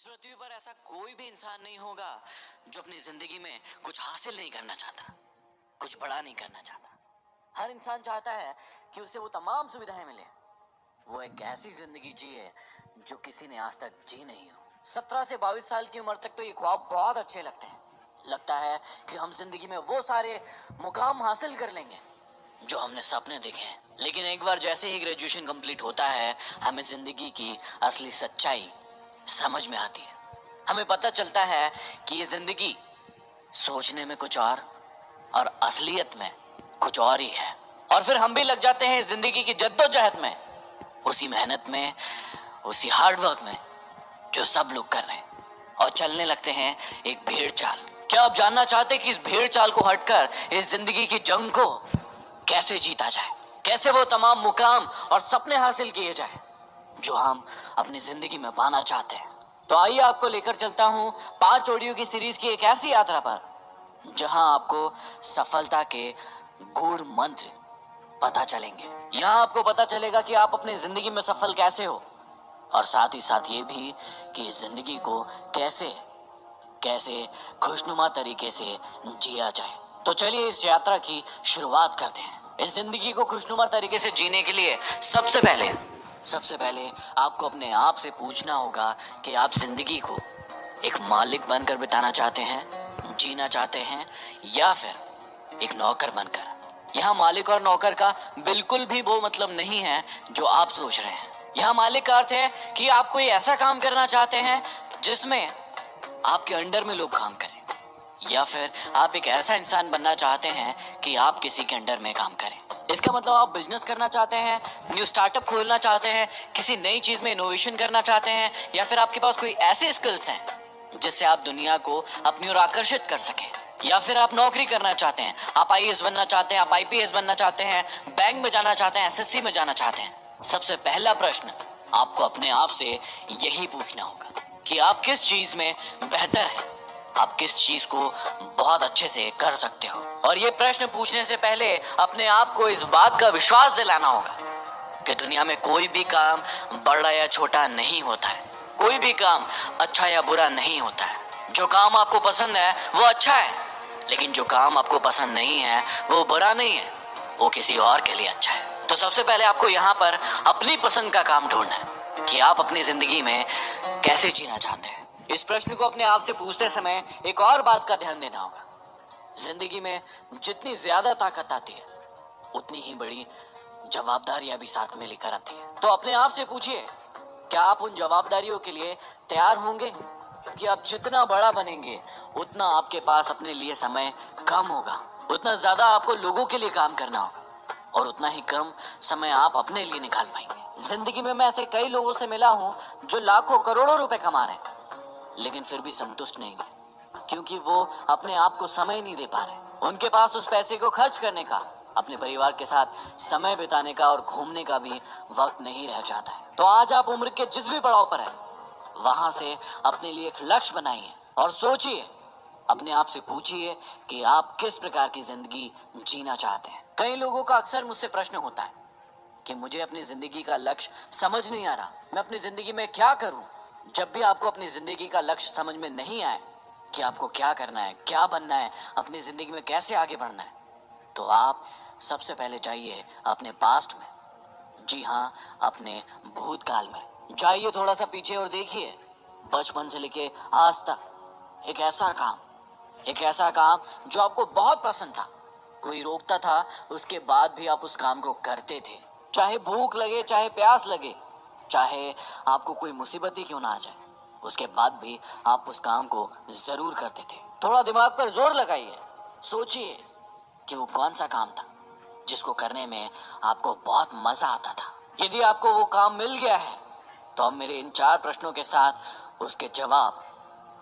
इस पृथ्वी पर ऐसा कोई भी इंसान नहीं होगा जो अपनी जिंदगी में कुछ हासिल नहीं करना चाहता, कुछ बड़ा नहीं करना चाहता। हर इंसान चाहता है कि उसे वो तमाम सुविधाएं मिले, वो एक ऐसी जिंदगी जिए जो किसी ने आज तक जी नहीं हो। 17 से 22 साल की उम्र तक तो ये ख्वाब बहुत अच्छे लगते हैं। लगता है कि हम जिंदगी में वो सारे मुकाम हासिल कर लेंगे जो हमने सपने देखे हैं। लेकिन एक बार जैसे ही ग्रेजुएशन कंप्लीट होता है, हमें जिंदगी की असली सच्चाई समझ में आती है। हमें पता चलता है कि ये जिंदगी सोचने में कुछ और असलियत में कुछ और ही है। और फिर हम भी लग जाते हैं जिंदगी की जद्दोजहद में, उसी मेहनत में, उसी हार्ड वर्क में जो सब लोग कर रहे हैं, और चलने लगते हैं एक भेड़ चाल। क्या आप जानना चाहते कि इस भेड़ चाल को हटकर इस जिंदगी की जंग को कैसे जीता जाए, कैसे वो तमाम मुकाम और सपने हासिल किए जाए जो हम अपनी जिंदगी में पाना चाहते हैं? तो आइए आपको लेकर चलता हूं 5 ऑडियो की सीरीज की एक ऐसी यात्रा पर जहां आपको सफलता के गूढ़ मंत्र पता चलेंगे। यहाँ आपको पता चलेगा कि आप अपनी जिंदगी में सफल कैसे हो, और साथ ही साथ ये भी कि इस जिंदगी को कैसे खुशनुमा तरीके से जिया जाए। तो चलिए इस यात्रा की शुरुआत करते हैं। इस जिंदगी को खुशनुमा तरीके से जीने के लिए सबसे पहले आपको अपने आप से पूछना होगा कि आप जिंदगी को एक मालिक बनकर बिताना चाहते हैं, जीना चाहते हैं, या फिर एक नौकर बनकर। यहाँ मालिक और नौकर का बिल्कुल भी वो मतलब नहीं है जो आप सोच रहे हैं। यहाँ मालिक का अर्थ है कि आप कोई ऐसा काम करना चाहते हैं जिसमें आपके अंडर में लोग काम करें, या फिर आप एक ऐसा इंसान बनना चाहते हैं कि आप किसी के अंडर में काम करें। इसका मतलब आप बिजनेस करना चाहते हैं, न्यू स्टार्टअप खोलना चाहते हैं, किसी नई चीज में इनोवेशन करना चाहते हैं, या फिर आपके पास कोई ऐसे स्किल्स हैं जिससे आप दुनिया को अपनी ओर आकर्षित कर सकें। या फिर आप नौकरी करना चाहते हैं, आप आईएएस बनना चाहते हैं, आप आईपीएस बनना चाहते हैं, बैंक में जाना चाहते हैं, एसएससी में जाना चाहते हैं। सबसे पहला प्रश्न आपको अपने आप से यही पूछना होगा कि आप किस चीज में बेहतर हैं, आप किस चीज को बहुत अच्छे से कर सकते हो। और ये प्रश्न पूछने से पहले अपने आप को इस बात का विश्वास दिलाना होगा कि दुनिया में कोई भी काम बड़ा या छोटा नहीं होता है, कोई भी काम अच्छा या बुरा नहीं होता है। जो काम आपको पसंद है वो अच्छा है, लेकिन जो काम आपको पसंद नहीं है वो बुरा नहीं है, वो किसी और के लिए अच्छा है। तो सबसे पहले आपको यहाँ पर अपनी पसंद का काम ढूंढना है कि आप अपनी जिंदगी में कैसे जीना चाहते हैं। इस प्रश्न को अपने आप से पूछते समय एक और बात का ध्यान देना होगा। जिंदगी में जितनी ज्यादा ताकत आती है, उतनी ही बड़ी जवाबदारियां भी साथ में लेकर आती है। तो अपने आप से पूछिए, क्या आप उन जवाबदारियों के लिए तैयार होंगे? कि आप जितना बड़ा बनेंगे उतना आपके पास अपने लिए समय कम होगा, उतना ज्यादा आपको लोगों के लिए काम करना होगा, और उतना ही कम समय आप अपने लिए निकाल पाएंगे। जिंदगी में मैं ऐसे कई लोगों से मिला हूं जो लाखों करोड़ों रुपए कमा रहे हैं, लेकिन फिर भी संतुष्ट नहीं है, क्योंकि वो अपने आप को समय नहीं दे पा रहे। उनके पास उस पैसे को खर्च करने का, अपने परिवार के साथ समय बिताने का और घूमने का भी वक्त नहीं रह जाता है। तो आज आप उम्र के जिस भी पड़ाव पर है, वहां से अपने लिए एक लक्ष्य बनाइए और सोचिए, अपने आप से पूछिए कि आप किस प्रकार की जिंदगी जीना चाहते हैं। कई लोगों का अक्सर मुझसे प्रश्न होता है कि मुझे अपनी जिंदगी का लक्ष्य समझ नहीं आ रहा, मैं अपनी जिंदगी में क्या करूं। जब भी आपको अपनी जिंदगी का लक्ष्य समझ में नहीं आए कि आपको क्या करना है, क्या बनना है, अपनी जिंदगी में कैसे आगे बढ़ना है, तो आप सबसे पहले जाइए अपने पास्ट में, जी हाँ, अपने भूतकाल में जाइए। थोड़ा सा पीछे और देखिए, बचपन से लेके आज तक एक ऐसा काम जो आपको बहुत पसंद था, कोई रोकता था, उसके बाद भी आप उस काम को करते थे, चाहे भूख लगे, चाहे प्यास लगे, चाहे आपको कोई मुसीबत ही क्यों ना आ जाए, उसके बाद भी आप उस काम को जरूर करते थे। थोड़ा दिमाग पर जोर लगाइए, सोचिए कि वो कौन सा काम था जिसको करने में आपको बहुत मजा आता था। यदि आपको वो काम मिल गया है, तो अब मेरे इन 4 प्रश्नों के साथ उसके जवाब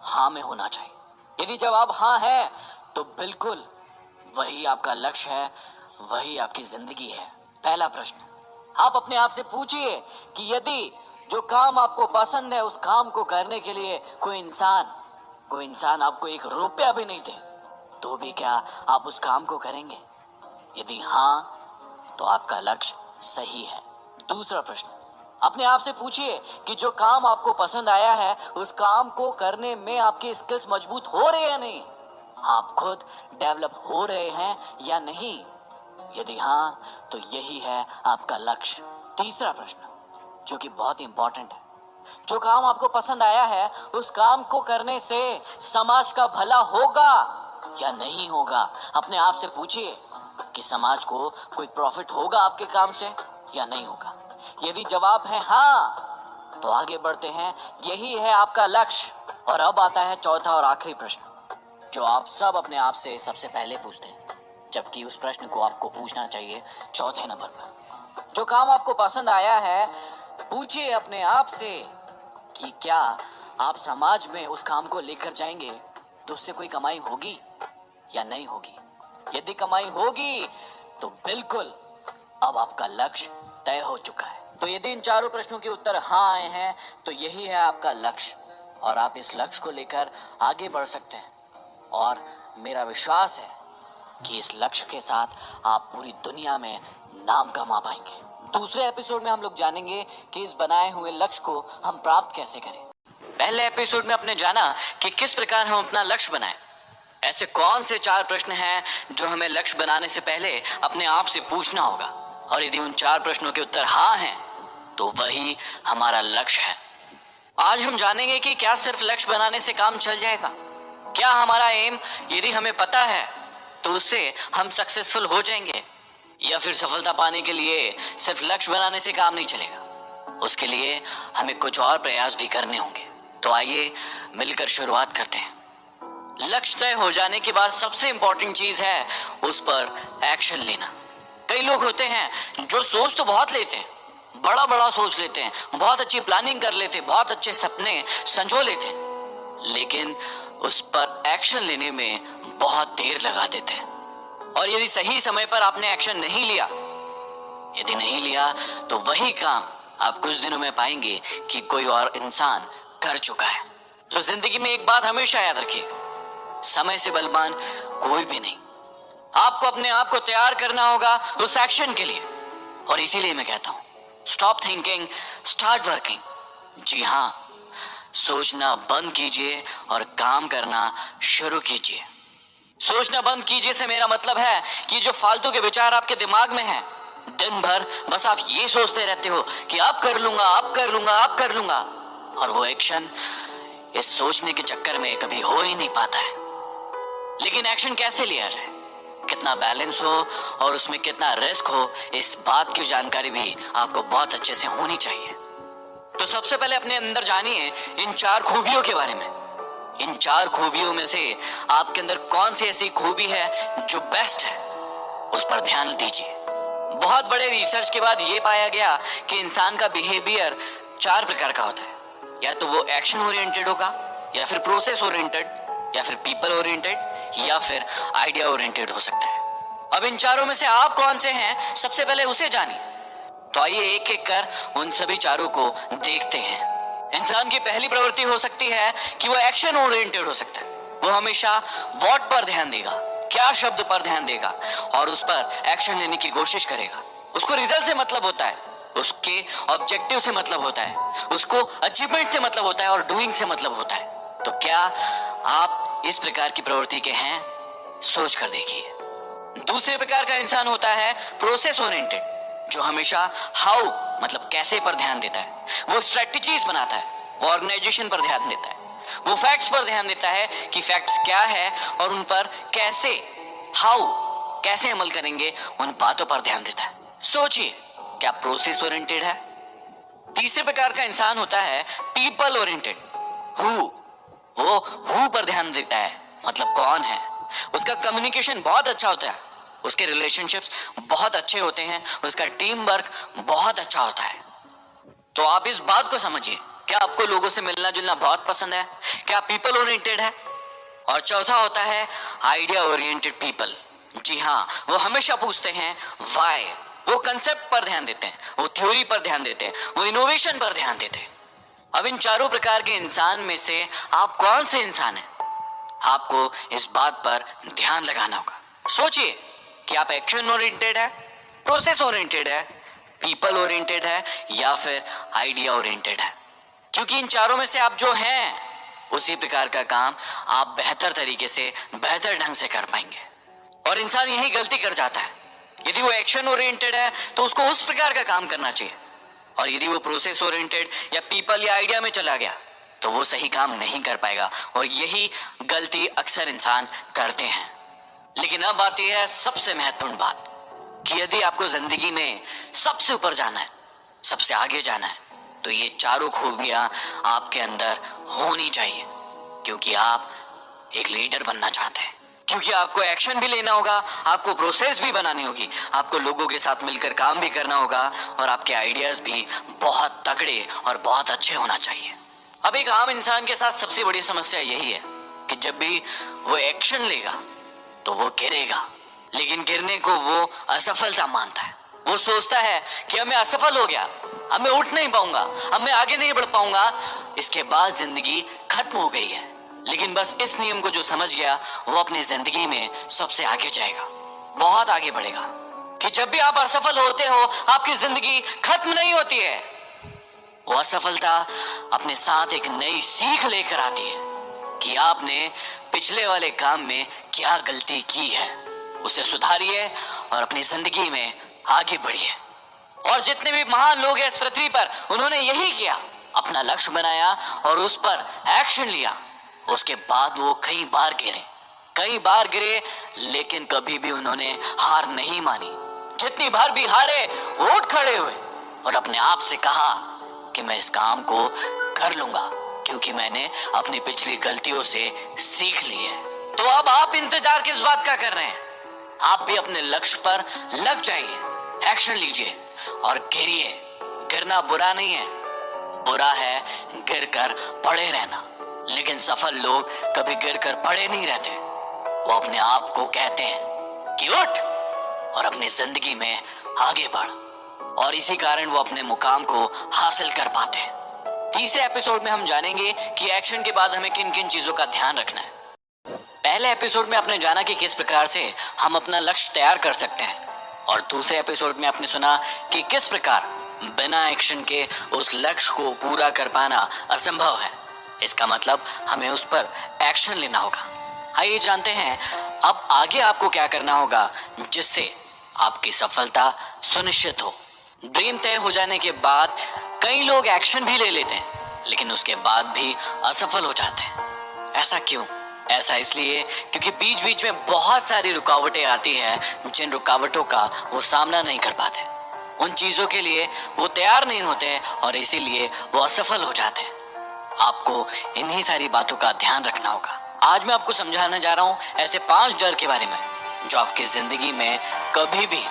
हाँ में होना चाहिए। यदि जवाब हाँ है, तो बिल्कुल वही आपका लक्ष्य है, वही आपकी जिंदगी है। पहला प्रश्न, आप अपने आप से पूछिए कि यदि जो काम आपको पसंद है, उस काम को करने के लिए कोई इंसान आपको 1 रुपया भी नहीं दे, तो भी क्या आप उस काम को करेंगे? यदि हाँ, तो आपका लक्ष्य सही है। दूसरा प्रश्न, अपने आप से पूछिए कि जो काम आपको पसंद आया है उस काम को करने में आपकी स्किल्स मजबूत हो रहे हैं या नहीं, आप खुद डेवलप हो रहे हैं या नहीं। यदि हाँ, तो यही है आपका लक्ष्य। तीसरा प्रश्न जो कि बहुत इंपॉर्टेंट है, जो काम आपको पसंद आया है उस काम को करने से समाज का भला होगा या नहीं होगा। अपने आप से पूछिए कि समाज को कोई प्रॉफिट होगा आपके काम से या नहीं होगा। यदि जवाब है हाँ, तो आगे बढ़ते हैं, यही है आपका लक्ष्य। और अब आता है चौथा और आखिरी प्रश्न जो आप सब अपने आप से सबसे पहले पूछते हैं, जबकि उस प्रश्न को आपको पूछना चाहिए चौथे नंबर पर। जो काम आपको पसंद आया है, पूछिए अपने आप से कि क्या आप समाज में उस काम को लेकर जाएंगे तो उससे कोई कमाई होगी या नहीं होगी। यदि कमाई होगी तो बिल्कुल अब आपका लक्ष्य तय हो चुका है। तो यदि इन चारों प्रश्नों के उत्तर हाँ आए हैं तो यही है आपका लक्ष्य और आप इस लक्ष्य को लेकर आगे बढ़ सकते हैं। और मेरा विश्वास है कि इस लक्ष्य के साथ आप पूरी दुनिया में नाम कमा पाएंगे। दूसरे एपिसोड में हम लोग जानेंगे कि इस बनाए हुए लक्ष्य को हम प्राप्त कैसे करें। पहले एपिसोड में आपने जाना कि किस प्रकार हम अपना लक्ष्य बनाएं। ऐसे कौन से 4 प्रश्न हैं जो हमें लक्ष्य बनाने से पहले अपने आप से पूछना होगा, और यदि उन 4 प्रश्नों के उत्तर हाँ हैं तो वही हमारा लक्ष्य है। आज हम जानेंगे कि क्या सिर्फ लक्ष्य बनाने से काम चल जाएगा। क्या हमारा एम यदि हमें पता है तो उससे हम सक्सेसफुल हो जाएंगे, या फिर सफलता पाने के लिए सिर्फ लक्ष्य बनाने से काम नहीं चलेगा। उसके लिए हमें कुछ और प्रयास भी करने होंगे। तो आइए मिलकर शुरुआत करते हैं। लक्ष्य तय हो जाने के बाद सबसे इंपॉर्टेंट चीज है उस पर एक्शन लेना। कई लोग होते हैं जो सोच तो बहुत लेते हैं, बड़ा बड़ा सोच लेते हैं, बहुत अच्छी प्लानिंग कर लेते हैं, बहुत अच्छे सपने संजो लेते हैं, लेकिन उस पर एक्शन लेने में बहुत देर लगा देते हैं। और यदि सही समय पर आपने एक्शन नहीं लिया, यदि नहीं लिया तो वही काम आप कुछ दिनों में पाएंगे कि कोई और इंसान कर चुका है। तो जिंदगी में एक बात हमेशा याद रखिएगा, समय से बलवान कोई भी नहीं। आपको अपने आप को तैयार करना होगा उस एक्शन के लिए। और इसीलिए मैं कहता हूं, स्टॉप थिंकिंग, स्टार्ट वर्किंग। जी हाँ, सोचना बंद कीजिए और काम करना शुरू कीजिए। सोचना बंद कीजिए से मेरा मतलब है कि जो फालतू के विचार आपके दिमाग में हैं, दिन भर बस आप ये सोचते रहते हो कि आप कर लूंगा, आप कर लूंगा, आप कर लूंगा, और वो एक्शन इस सोचने के चक्कर में कभी हो ही नहीं पाता है। लेकिन एक्शन कैसे लिया जाए, कितना बैलेंस हो और उसमें कितना रिस्क हो, इस बात की जानकारी भी आपको बहुत अच्छे से होनी चाहिए। तो सबसे पहले अपने अंदर जानिए इन 4 खूबियों के बारे में। इन 4 खूबियों में से आपके अंदर कौन सी ऐसी खूबी है जो बेस्ट है, उस पर ध्यान दीजिए। बहुत बड़े रिसर्च के बाद ये पाया गया कि इंसान का बिहेवियर 4 प्रकार का होता है। या तो वो एक्शन ओरिएंटेड होगा, या फिर प्रोसेस ओरिएंटेड, या फिर पीपल ओरिएंटेड, या फिर आइडिया ओरिएंटेड हो सकता है। अब इन चारों में से आप कौन से हैं, सबसे पहले उसे जानिए। तो आइए एक एक कर उन सभी 4 को देखते हैं। इंसान की पहली प्रवृत्ति हो सकती है कि वो एक्शन ओरिएंटेड हो सकता है। वो हमेशा व्हाट पर ध्यान देगा, क्या शब्द पर ध्यान देगा, और उस पर एक्शन लेने की कोशिश करेगा। उसको रिजल्ट से मतलब होता है, उसके ऑब्जेक्टिव से मतलब होता है, उसको अचीवमेंट से मतलब होता है, और डूइंग से मतलब होता है। तो क्या आप इस प्रकार की प्रवृत्ति के हैं? सोच कर देखिए। दूसरे प्रकार का इंसान होता है प्रोसेस ओरिएंटेड, जो हमेशा हाउ मतलब कैसे पर ध्यान देता है। वो स्ट्रेटजीज बनाता है, वो ऑर्गेनाइजेशन पर ध्यान देता है, वो फैक्ट्स पर ध्यान देता है कि फैक्ट्स क्या है और उन पर कैसे, हाउ कैसे अमल करेंगे, उन बातों पर ध्यान देता है। सोचिए, क्या प्रोसेस ओरिएंटेड है? तीसरे प्रकार का इंसान होता है पीपल ओरिएंटेड, वो हु पर ध्यान देता है, मतलब कौन है। उसका कम्युनिकेशन बहुत अच्छा होता है, उसके रिलेशनशिप्स बहुत अच्छे होते हैं, उसका टीम वर्क बहुत अच्छा होता है। तो आप इस बात को समझिए, क्या आपको लोगों से मिलना जुलना बहुत पसंद है? क्या पीपल ओरिएंटेड है? और चौथा होता है आइडिया ओरिएंटेड पीपल। जी हाँ, वो हमेशा पूछते हैं व्हाई। वो कंसेप्ट पर ध्यान देते हैं, वो थ्योरी पर ध्यान देते हैं, वो इनोवेशन पर ध्यान देते हैं। अब इन चारों प्रकार के इंसान में से आप कौन से इंसान हैं? आपको इस बात पर ध्यान लगाना होगा। सोचिए कि आप एक्शन ओरिएंटेड है, प्रोसेस ओरिएंटेड है, पीपल ओरिएंटेड है या फिर आइडिया ओरिएंटेड है। क्योंकि इन चारों में से आप जो हैं उसी प्रकार का काम आप बेहतर तरीके से बेहतर ढंग से कर पाएंगे। और इंसान यही गलती कर जाता है। यदि वो एक्शन ओरिएंटेड है तो उसको उस प्रकार का काम करना चाहिए, और यदि वो प्रोसेस ओरिएंटेड या पीपल या आइडिया में चला गया तो वो सही काम नहीं कर पाएगा। और यही गलती अक्सर इंसान करते हैं। लेकिन अब आती है सबसे महत्वपूर्ण बात कि यदि आपको जिंदगी में सबसे ऊपर जाना है, सबसे आगे जाना है, तो ये चारों खूबियां आपके अंदर होनी चाहिए। क्योंकि आप एक लीडर बनना चाहते हैं, क्योंकि आपको एक्शन भी लेना होगा, आपको प्रोसेस भी बनानी होगी, आपको लोगों के साथ मिलकर काम भी करना होगा, और आपके आइडियाज भी बहुत तगड़े और बहुत अच्छे होना चाहिए। अब एक आम इंसान के साथ सबसे बड़ी समस्या यही है कि जब भी वो एक्शन लेगा तो वो गिरेगा, लेकिन गिरने को वो असफलता मानता है। वो सोचता है कि अब मैं असफल हो गया, अब मैं उठ नहीं पाऊंगा, अब मैं आगे नहीं बढ़ पाऊंगा, इसके बाद जिंदगी खत्म हो गई है। लेकिन बस इस नियम को जो समझ गया वो अपनी जिंदगी में सबसे आगे जाएगा, बहुत आगे बढ़ेगा। कि जब भी आप असफल होते हो आपकी जिंदगी खत्म नहीं होती है। वो असफलता अपने साथ एक नई सीख लेकर आती है कि आपने पिछले वाले काम में क्या गलती की है, उसे सुधारिए और अपनी जिंदगी में आगे बढ़िए। और जितने भी महान लोग हैं इस पृथ्वी पर, उन्होंने यही किया, अपना लक्ष्य बनाया और उस पर एक्शन लिया। उसके बाद वो कई बार गिरे, लेकिन कभी भी उन्होंने हार नहीं मानी। जितनी बार भी हारे वो उठ खड़े हुए और अपने आप से कहा कि मैं इस काम को कर लूंगा, क्योंकि मैंने अपनी पिछली गलतियों से सीख ली है। तो अब आप इंतजार किस बात का कर रहे हैं? आप भी अपने लक्ष्य पर लग जाइए, एक्शन लीजिए और गिरिए। गिरना बुरा नहीं है, बुरा है गिरकर पड़े रहना। लेकिन सफल लोग कभी गिरकर पड़े नहीं रहते। वो अपने आप को कहते हैं कि उठ और अपनी जिंदगी में आगे बढ़, और इसी कारण वो अपने मुकाम को हासिल कर पाते हैं। तीसरे एपिसोड में हम जानेंगे कि एक्शन के बाद हमें किन किन चीजों का ध्यान रखना है। पहले एपिसोड में आपने जाना कि किस प्रकार से हम अपना लक्ष्य तैयार कर सकते हैं, और दूसरे एपिसोड में आपने सुना कि किस प्रकार बिना एक्शन के उस लक्ष्य को पूरा कर पाना असंभव है। इसका मतलब हमें उस पर एक्शन लेना होगा। आइए जानते हैं अब आगे आपको क्या करना होगा जिससे आपकी सफलता सुनिश्चित हो। ड्रीम तय हो जाने के बाद कई लोग एक्शन भी ले लेते हैं, लेकिन उसके बाद भी असफल हो जाते हैं। ऐसा क्यों? ऐसा इसलिए क्योंकि बीच बीच में बहुत सारी रुकावटें आती हैं, जिन रुकावटों का वो सामना नहीं कर पाते। उन चीजों के लिए वो तैयार नहीं होते और इसीलिए वो असफल हो जाते हैं। आपको इन्हीं सारी बातों का ध्यान रखना होगा। आज मैं आपको समझाने जा रहा हूं ऐसे 5 डर के बारे में जो आपकी जिंदगी में कभी भी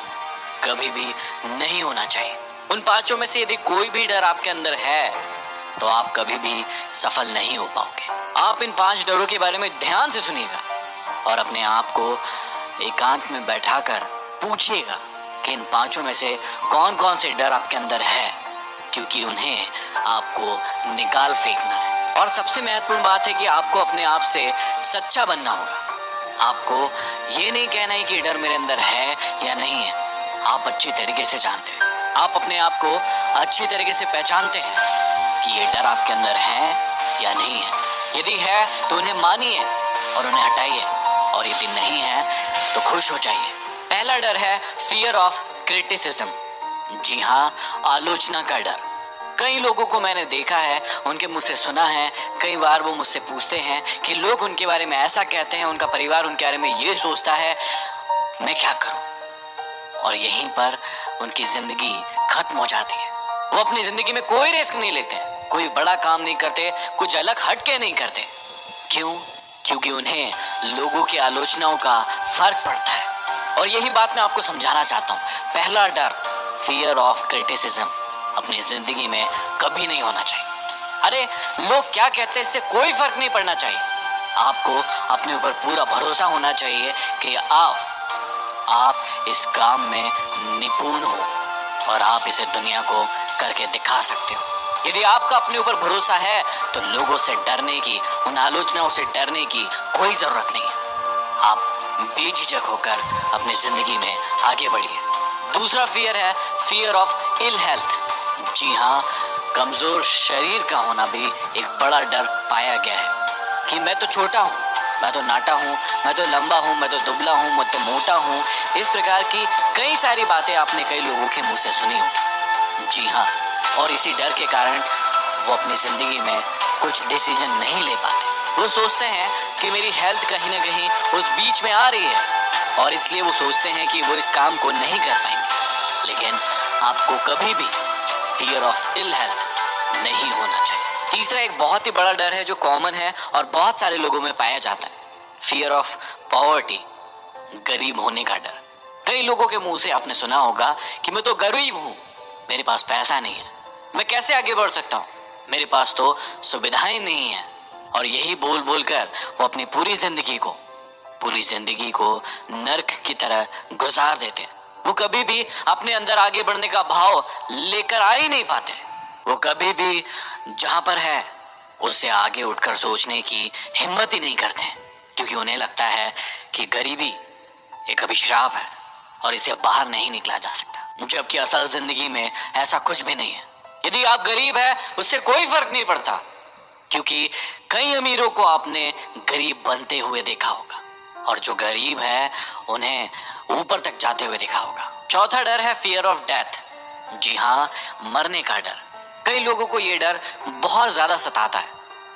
नहीं होना चाहिए। उन 5 में से यदि कोई भी डर आपके अंदर है तो आप कभी भी सफल नहीं हो पाओगे। आप इन 5 डरों के बारे में ध्यान से सुनिएगा और अपने आप को एकांत में बैठाकर पूछिएगा कि इन 5 में से कौन कौन से डर आपके अंदर है, क्योंकि उन्हें आपको निकाल फेंकना है। और सबसे महत्वपूर्ण बात है कि आपको अपने आप से सच्चा बनना होगा। आपको ये नहीं कहना है कि डर मेरे अंदर है या नहीं है। आप अच्छी तरीके से जानते हैं, आप अपने आप को अच्छी तरीके से पहचानते हैं कि ये डर आपके अंदर है या नहीं है। यदि है तो उन्हें मानिए और उन्हें हटाइए, और यदि नहीं है तो खुश हो जाइए। पहला डर है फियर ऑफ क्रिटिसिज्म। जी हाँ, आलोचना का डर। कई लोगों को मैंने देखा है, उनके मुझसे सुना है, कई बार वो मुझसे पूछते हैं कि लोग उनके बारे में ऐसा कहते हैं, उनका परिवार उनके बारे में ये सोचता है, मैं क्या करूं? और यहीं पर उनकी जिंदगी खत्म हो जाती है। वो अपनी जिंदगी में कोई रिस्क नहीं लेते, कोई बड़ा काम नहीं करते, कुछ अलग हटके नहीं करते। क्यों? क्योंकि उन्हें लोगों की आलोचनाओं का फर्क पड़ता है। और यही बात मैं आपको समझाना चाहता हूँ। पहला डर, फियर ऑफ क्रिटिसिज्म, अपनी जिंदगी में कभी नहीं होना चाहिए। अरे लोग क्या कहते हैं इससे कोई फर्क नहीं पड़ना चाहिए। आपको अपने ऊपर पूरा भरोसा होना चाहिए कि आप इस काम में निपुण हो और आप इसे दुनिया को करके दिखा सकते हो। यदि आपका अपने ऊपर भरोसा है तो लोगों से डरने की, उन आलोचनाओं से डरने की कोई जरूरत नहीं है। आप बेझिझक होकर अपनी जिंदगी में आगे बढ़िए। दूसरा फियर है फियर ऑफ इल हेल्थ। जी हाँ, कमजोर शरीर का होना भी एक बड़ा डर पाया गया है कि मैं तो छोटा हूँ, मैं तो नाटा हूँ, मैं तो लंबा हूँ, मैं तो दुबला हूँ, मैं तो मोटा हूँ। इस प्रकार की कई सारी बातें आपने कई लोगों के मुंह से सुनी होंगी। जी हाँ, और इसी डर के कारण वो अपनी जिंदगी में कुछ डिसीजन नहीं ले पाते। वो सोचते हैं कि मेरी हेल्थ कहीं ना कहीं उस बीच में आ रही है और इसलिए वो सोचते हैं कि वो इस काम को नहीं कर पाएंगे। लेकिन आपको कभी भी फियर ऑफ इल हेल्थ नहीं होना चाहिए। तीसरा एक बहुत ही बड़ा डर है जो कॉमन है और बहुत सारे लोगों में पाया जाता है, फियर ऑफ पॉवर्टी, गरीब होने का डर। कई लोगों के मुंह से आपने सुना होगा कि मैं तो गरीब हूँ, मेरे पास पैसा नहीं है, मैं कैसे आगे बढ़ सकता हूँ, मेरे पास तो सुविधाएं नहीं है। और यही बोल बोल कर वो अपनी पूरी जिंदगी को नर्क की तरह गुजार देते हैं। वो कभी भी अपने अंदर आगे बढ़ने का भाव लेकर आ ही नहीं पाते। वो कभी भी जहां पर है उससे आगे उठकर सोचने की हिम्मत ही नहीं करते हैं, क्योंकि उन्हें लगता है कि गरीबी एक अभिशाप है और इसे बाहर नहीं निकला जा सकता। जबकि असल जिंदगी में ऐसा कुछ भी नहीं है। यदि आप गरीब है उससे कोई फर्क नहीं पड़ता, क्योंकि कई अमीरों को आपने गरीब बनते हुए देखा होगा और जो गरीब है उन्हें ऊपर तक जाते हुए देखा होगा। चौथा डर है फियर ऑफ डेथ। जी हाँ, मरने का डर। कई लोगों को ये डर बहुत ज्यादा सताता है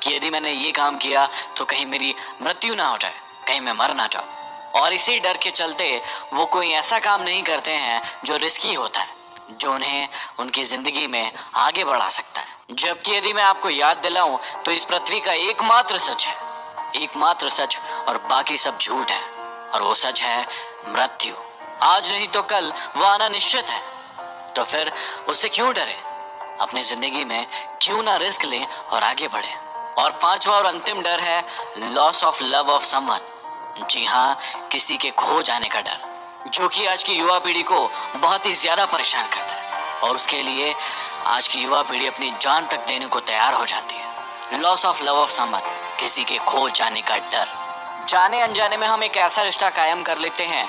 कि यदि मैंने ये काम किया तो कहीं मेरी मृत्यु ना हो जाए, कहीं मैं मर ना जाऊं। और इसी डर के चलते वो कोई ऐसा काम नहीं करते हैं जो रिस्की होता है, जो उन्हें उनकी जिंदगी में आगे बढ़ा सकता है। जबकि यदि मैं आपको याद दिलाऊं तो इस पृथ्वी का एकमात्र सच और बाकी सब झूठ है, और वो सच है मृत्यु। आज नहीं तो कल वो आना निश्चित है, तो फिर उससे क्यों डरे? अपनी जिंदगी में क्यों ना रिस्क लें और आगे बढ़े। और पांचवा और अंतिम डर है loss of love of someone. जी हाँ, किसी के खो जाने का डर, जो कि आज की युवा पीढ़ी को बहुत ही ज्यादा परेशान करता है और उसके लिए आज की युवा पीढ़ी अपनी जान तक देने को तैयार हो जाती है। Loss of love of someone, किसी के खो जाने का डर। जाने अनजाने में हम एक ऐसा रिश्ता कायम कर लेते हैं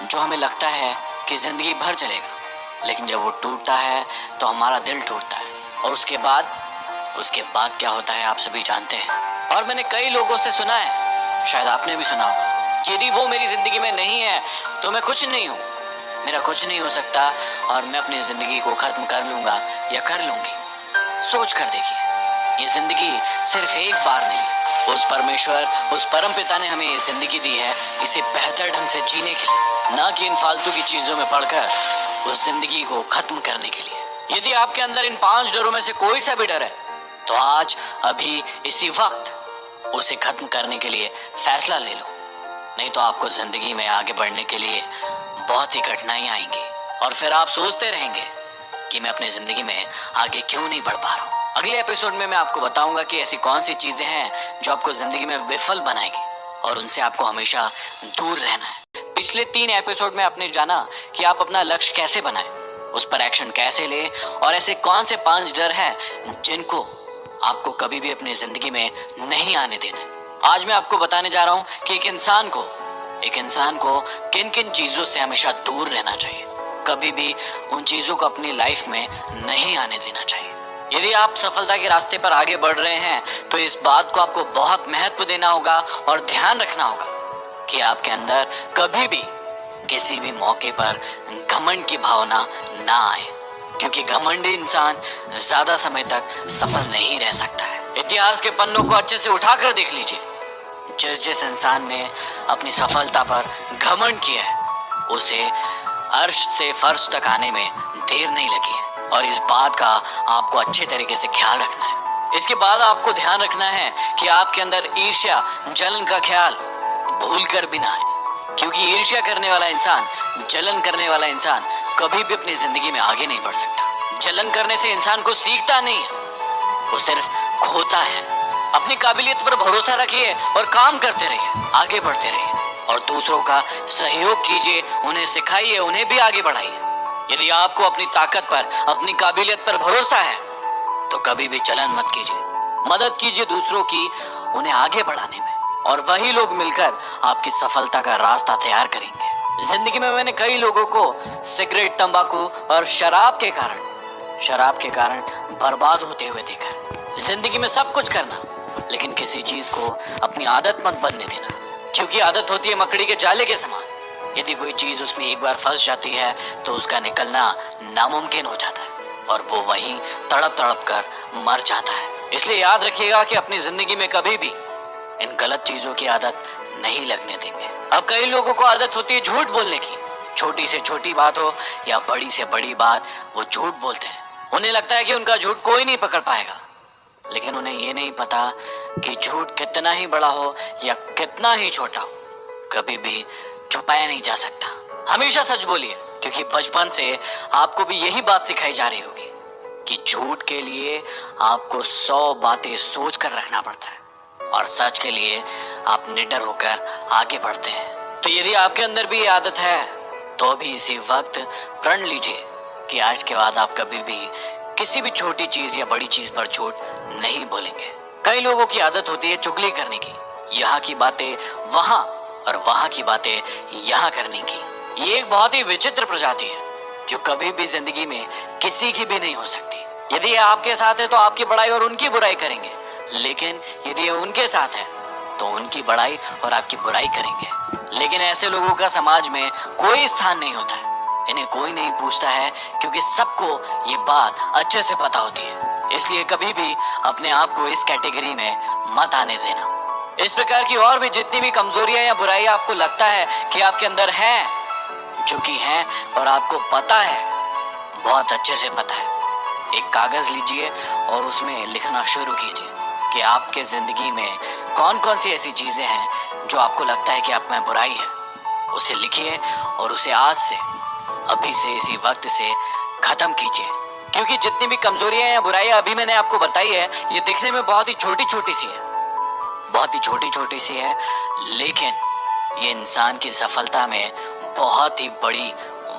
जो हमें लगता है कि जिंदगी भर चलेगा, लेकिन जब वो टूटता है तो हमारा दिल टूटता है। और उसके बाद क्या होता है आप सभी जानते हैं। और मैंने कई लोगों से सुना है, शायद आपने भी सुना होगा, कि यदि वो मेरी जिंदगी में नहीं है तो मैं कुछ नहीं हूँ, मेरा कुछ नहीं हो सकता और मैं अपनी जिंदगी को खत्म कर लूंगा या कर लूंगी। सोच कर देखिए, ये जिंदगी सिर्फ एक बार मिली। उस परमेश्वर, उस परम पिता ने हमें ये जिंदगी दी है इसे बेहतर ढंग से जीने के लिए, ना कि इन फालतू की चीजों में पड़कर उस जिंदगी को खत्म करने के लिए। यदि आपके अंदर इन 5 डरों में से कोई सा भी डर है तो आज अभी इसी वक्त उसे खत्म करने के लिए फैसला ले लो, नहीं तो आपको जिंदगी में आगे बढ़ने के लिए बहुत ही कठिनाइयां आएंगी और फिर आप सोचते रहेंगे कि मैं अपनी जिंदगी में आगे क्यों नहीं बढ़ पा रहा हूँ। अगले एपिसोड में मैं आपको बताऊंगा कि ऐसी कौन सी चीजें हैं जो आपको जिंदगी में विफल बनाएगी और उनसे आपको हमेशा दूर रहना है। पिछले 3 एपिसोड में आपने जाना कि आप अपना लक्ष्य कैसे बनाएं, उस पर एक्शन कैसे ले और ऐसे कौन से 5 डर हैं जिनको आपको कभी भी अपनी जिंदगी में नहीं आने देना। आज मैं आपको बताने जा रहा हूं कि एक इंसान को किन किन चीजों से हमेशा दूर रहना चाहिए, कभी भी उन चीजों को अपनी लाइफ में नहीं आने देना चाहिए। यदि आप सफलता के रास्ते पर आगे बढ़ रहे हैं तो इस बात को आपको बहुत महत्व देना होगा और ध्यान रखना होगा कि आपके अंदर कभी भी किसी भी मौके पर घमंड की भावना ना आए, क्योंकि घमंडी इंसान ज्यादा समय तक सफल नहीं रह सकता है। इतिहास के पन्नों को अच्छे से उठाकर देख लीजिए, जिस इंसान ने अपनी सफलता पर घमंड किया है उसे अर्श से फर्श तक आने में देर नहीं लगी है। और इस बात का आपको अच्छे तरीके से ख्याल रखना है। इसके बाद आपको ध्यान रखना है कि आपके अंदर ईर्ष्या, जलन का ख्याल भूल कर भी ना आए, क्योंकि ईर्ष्या करने वाला इंसान, जलन करने वाला इंसान कभी भी अपनी जिंदगी में आगे नहीं बढ़ सकता। जलन करने से इंसान को सीखता नहीं है, वो सिर्फ खोता है। अपनी काबिलियत पर भरोसा रखिए और काम करते रहिए, आगे बढ़ते रहिए और दूसरों का सहयोग कीजिए, उन्हें सिखाइए, उन्हें भी आगे बढ़ाइए। यदि आपको अपनी ताकत पर, अपनी काबिलियत पर भरोसा है तो कभी भी जलन मत कीजिए, मदद कीजिए दूसरों की, उन्हें आगे बढ़ाने में, और वही लोग मिलकर आपकी सफलता का रास्ता तैयार करेंगे। जिंदगी में मैंने कई लोगों को सिगरेट, तंबाकू और शराब के कारण बर्बाद होते हुए देखा है। जिंदगी में सब कुछ करना, लेकिन किसी चीज को अपनी आदत मत बनने देना, क्योंकि आदत होती है मकड़ी के जाले के समान। यदि कोई चीज उसमें एक बार फंस जाती है तो उसका निकलना नामुमकिन हो जाता है और वो वहीं तड़प तड़प कर मर जाता है। इसलिए याद रखिएगा कि अपनी जिंदगी में कभी भी इन गलत चीजों की आदत नहीं लगने देंगे। अब कई लोगों को आदत होती है झूठ बोलने की। छोटी से छोटी बात हो या बड़ी से बड़ी बात, वो झूठ बोलते हैं। उन्हें लगता है कि उनका झूठ कोई नहीं पकड़ पाएगा, लेकिन उन्हें ये नहीं पता कि झूठ कितना ही बड़ा हो या कितना ही छोटा हो, कभी भी छुपाया नहीं जा सकता। हमेशा सच बोलिए, क्योंकि बचपन से आपको भी यही बात सिखाई जा रही होगी कि झूठ के लिए आपको 100 बातें सोच कर रखना पड़ता है और सच के लिए आप निडर होकर आगे बढ़ते हैं। तो यदि आपके अंदर भी ये आदत है तो भी इसी वक्त प्रण लीजिए कि आज के बाद आप कभी भी किसी भी छोटी चीज या बड़ी चीज पर झूठ नहीं बोलेंगे। कई लोगों की आदत होती है चुगली करने की, यहाँ की बातें वहां और वहां की बातें यहाँ करने की। ये एक बहुत ही विचित्र प्रजाति है जो कभी भी जिंदगी में किसी की भी नहीं हो सकती। यदि ये आपके साथ है तो आपकी बड़ाई और उनकी बुराई करेंगे, लेकिन यदि ये उनके साथ है तो उनकी बड़ाई और आपकी बुराई करेंगे। लेकिन ऐसे लोगों का समाज में कोई स्थान नहीं होता है, इन्हें कोई नहीं पूछता है, क्योंकि सबको ये बात अच्छे से पता होती है। इसलिए कभी भी अपने आप को इस कैटेगरी में मत आने देना। इस प्रकार की और भी जितनी भी कमजोरियां या बुराइयां आपको लगता है कि आपके अंदर हैं, जो कि हैं और आपको पता है, बहुत अच्छे से पता है, एक कागज लीजिए और उसमें लिखना शुरू कीजिए कि आपके जिंदगी में कौन कौन सी ऐसी चीजें हैं जो आपको लगता है कि आप में बुराई है। उसे लिखिए और उसे आज से, अभी से, इसी वक्त से खत्म कीजिए। क्योंकि जितनी भी कमजोरियां या बुराइयां अभी मैंने आपको बताई है, ये दिखने में बहुत ही छोटी छोटी सी है, बहुत ही छोटी छोटी सी है, लेकिन ये इंसान की सफलता में बहुत ही बड़ी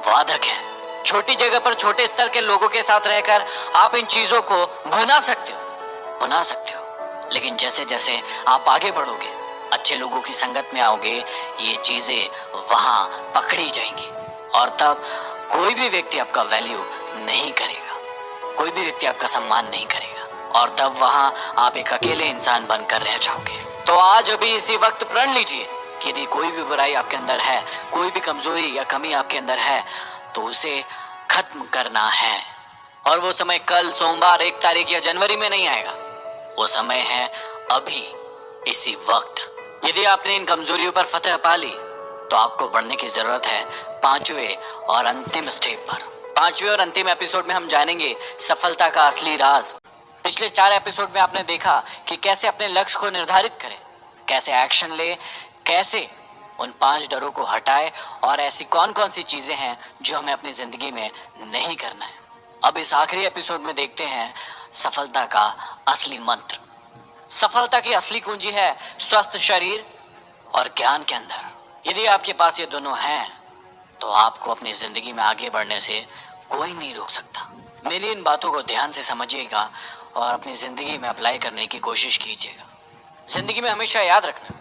वादक है। छोटी जगह पर छोटे स्तर के लोगों के साथ रहकर आप इन चीजों को भुना सकते हो, लेकिन जैसे जैसे आप आगे बढ़ोगे, अच्छे लोगों की संगत में आओगे, ये चीजें वहां पकड़ी जाएंगी और तब कोई भी व्यक्ति आपका वैल्यू नहीं करेगा, कोई भी व्यक्ति आपका सम्मान नहीं करेगा और तब वहां आप एक अकेले इंसान बनकर रह जाओगे। तो आज अभी इसी वक्त प्रण लीजिए कि यदि कोई भी बुराई आपके अंदर है, कोई भी कमजोरी या कमी आपके अंदर है, तो उसे खत्म करना है। और वो समय कल, सोमवार, 1 तारीख या जनवरी में नहीं आएगा, वो समय है अभी, इसी वक्त। यदि आपने इन कमजोरियों पर फतह पा ली तो आपको बढ़ने की जरूरत है 5वें और अंतिम स्टेप पर। 5वें और अंतिम एपिसोड में हम जानेंगे सफलता का असली राज। पिछले 4 एपिसोड में आपने देखा कि कैसे अपने लक्ष्य को निर्धारित करें, कैसे एक्शन ले, कैसे उन 5 डरों को हटाए और ऐसी कौन कौन सी चीजें हैं जो हमें अपनी जिंदगी में नहीं करना है। अब इस आखिरी एपिसोड में देखते हैं सफलता का असली मंत्र। सफलता की असली कुंजी है स्वस्थ शरीर और ज्ञान के अंदर। यदि आपके पास ये दोनों हैं तो आपको अपनी जिंदगी में आगे बढ़ने से कोई नहीं रोक सकता। मेरी इन बातों को ध्यान से समझिएगा और अपनी जिंदगी में अप्लाई करने की कोशिश कीजिएगा। जिंदगी में हमेशा याद रखना,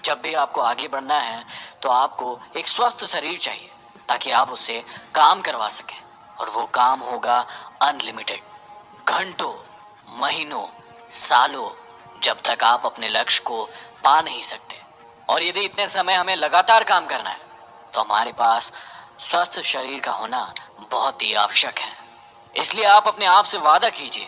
जब भी आपको आगे बढ़ना है तो आपको एक स्वस्थ शरीर चाहिए ताकि आप उससे काम करवा सकें, और वो काम होगा अनलिमिटेड, घंटों, महीनों, सालों, जब तक आप अपने लक्ष्य को पा नहीं सकते। और यदि इतने समय हमें लगातार काम करना है तो हमारे पास स्वस्थ शरीर का होना बहुत ही आवश्यक है। इसलिए आप अपने आप से वादा कीजिए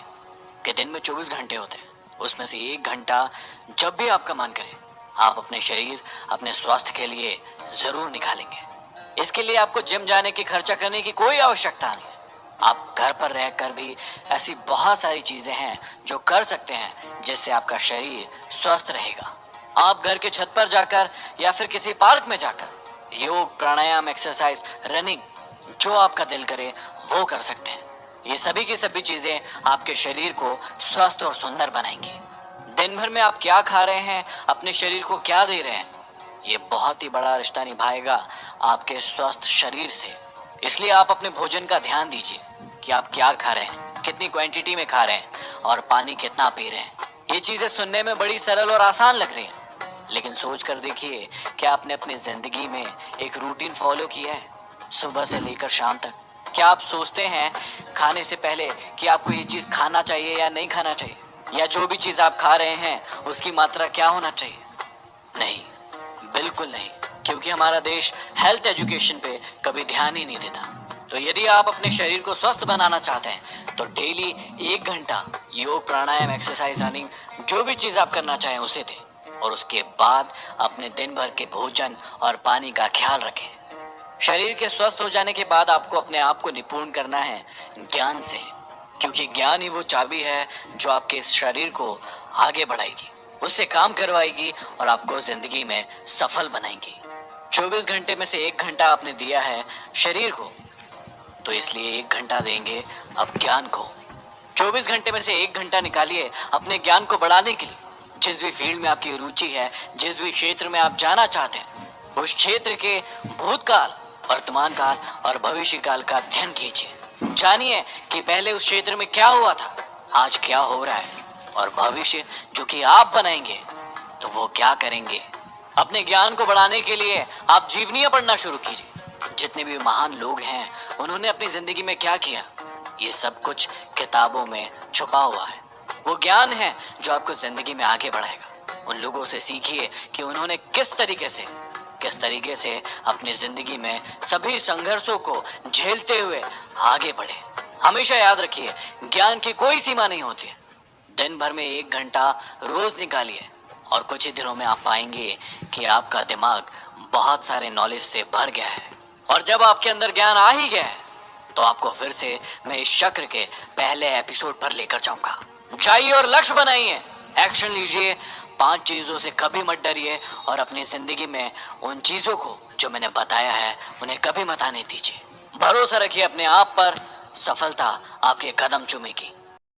कि दिन में 24 घंटे होते हैं, उसमें से 1 घंटा जब भी आपका मन करे आप अपने शरीर, अपने स्वास्थ्य के लिए जरूर निकालेंगे। इसके लिए आपको जिम जाने की, खर्चा करने की कोई आवश्यकता नहीं। आप घर पर रहकर भी ऐसी बहुत सारी चीजें हैं जो कर सकते हैं जिससे आपका शरीर स्वस्थ रहेगा। आप घर के छत पर जाकर या फिर किसी पार्क में जाकर योग, प्राणायाम, एक्सरसाइज, रनिंग, जो आपका दिल करे वो कर सकते हैं। ये सभी की सभी चीजें आपके शरीर को स्वस्थ और सुंदर बनाएंगी। दिन भर में आप क्या खा रहे हैं, अपने शरीर को क्या दे रहे हैं, ये बहुत ही बड़ा रिश्ता निभाएगा आपके स्वस्थ शरीर से। इसलिए आप अपने भोजन का ध्यान दीजिए कि आप क्या खा रहे हैं, कितनी क्वांटिटी में खा रहे हैं और पानी कितना पी रहे हैं। ये चीजें सुनने में बड़ी सरल और आसान लग रही हैं, लेकिन सोच कर देखिए कि आपने अपनी जिंदगी में एक रूटीन फॉलो किया है सुबह से लेकर शाम तक। क्या आप सोचते हैं खाने से पहले कि आपको ये चीज़ खाना चाहिए या नहीं खाना चाहिए, या जो भी चीज़ आप खा रहे हैं उसकी मात्रा क्या होना चाहिए? नहीं, बिल्कुल नहीं, क्योंकि हमारा देश हेल्थ एजुकेशन पे कभी ध्यान ही नहीं देता। तो यदि आप अपने शरीर को स्वस्थ बनाना चाहते हैं तो डेली 1 घंटा योग, प्राणायाम, एक्सरसाइज, रनिंग, जो भी चीज़ आप करना चाहें उसे दें, और उसके बाद अपने दिन भर के भोजन और पानी का ख्याल रखें। शरीर के स्वस्थ हो जाने के बाद आपको अपने आप को निपुण करना है ज्ञान से, क्योंकि ज्ञान ही वो चाबी है जो आपके इस शरीर को आगे बढ़ाएगी, उससे काम करवाएगी और आपको जिंदगी में सफल बनाएगी। 24 घंटे में से 1 घंटा आपने दिया है शरीर को, तो इसलिए 1 घंटा देंगे अब ज्ञान को। 24 घंटे में से 1 घंटा निकालिए अपने ज्ञान को बढ़ाने के लिए। जिस भी फील्ड में आपकी रुचि है, जिस भी क्षेत्र में आप जाना चाहते हैं, उस क्षेत्र के भूतकाल, वर्तमान काल और भविष्य काल का अध्ययन कीजिए। जानिए कि पहले उस क्षेत्र में क्या हुआ था, आज क्या हो रहा है, और भविष्य जो कि आप बनाएंगे तो वो क्या करेंगे। अपने ज्ञान को बढ़ाने के लिए आप जीवनीय पढ़ना शुरू कीजिए। जितने भी महान लोग हैं उन्होंने अपनी जिंदगी में क्या किया, ये सब कुछ किताबों में छुपा हुआ है। वो ज्ञान है जो आपको जिंदगी में आगे बढ़ाएगा। उन लोगों से सीखिए कि उन्होंने किस तरीके से अपनी जिंदगी में सभी संघर्षों को झेलते हुए आगे बढ़े। हमेशा याद रखिए, ज्ञान की कोई सीमा नहीं होती है। दिन भर में 1 घंटा रोज निकालिए और कुछ ही दिनों में आप पाएंगे कि आपका दिमाग बहुत सारे नॉलेज से भर गया है। और जब आपके अंदर ज्ञान आ ही गया है तो आपको फिर से मैं इस चक्र के पहले एपिसोड पर लेकर जाऊंगा। जाइए और लक्ष्य बनाइए, एक्शन लीजिए। 5 चीजों से कभी मत डरिए और अपनी जिंदगी में उन चीजों को जो मैंने बताया है उन्हें कभी मत आने दीजिए। भरोसा रखिए अपने आप पर, सफलता आपके कदम चूमेगी।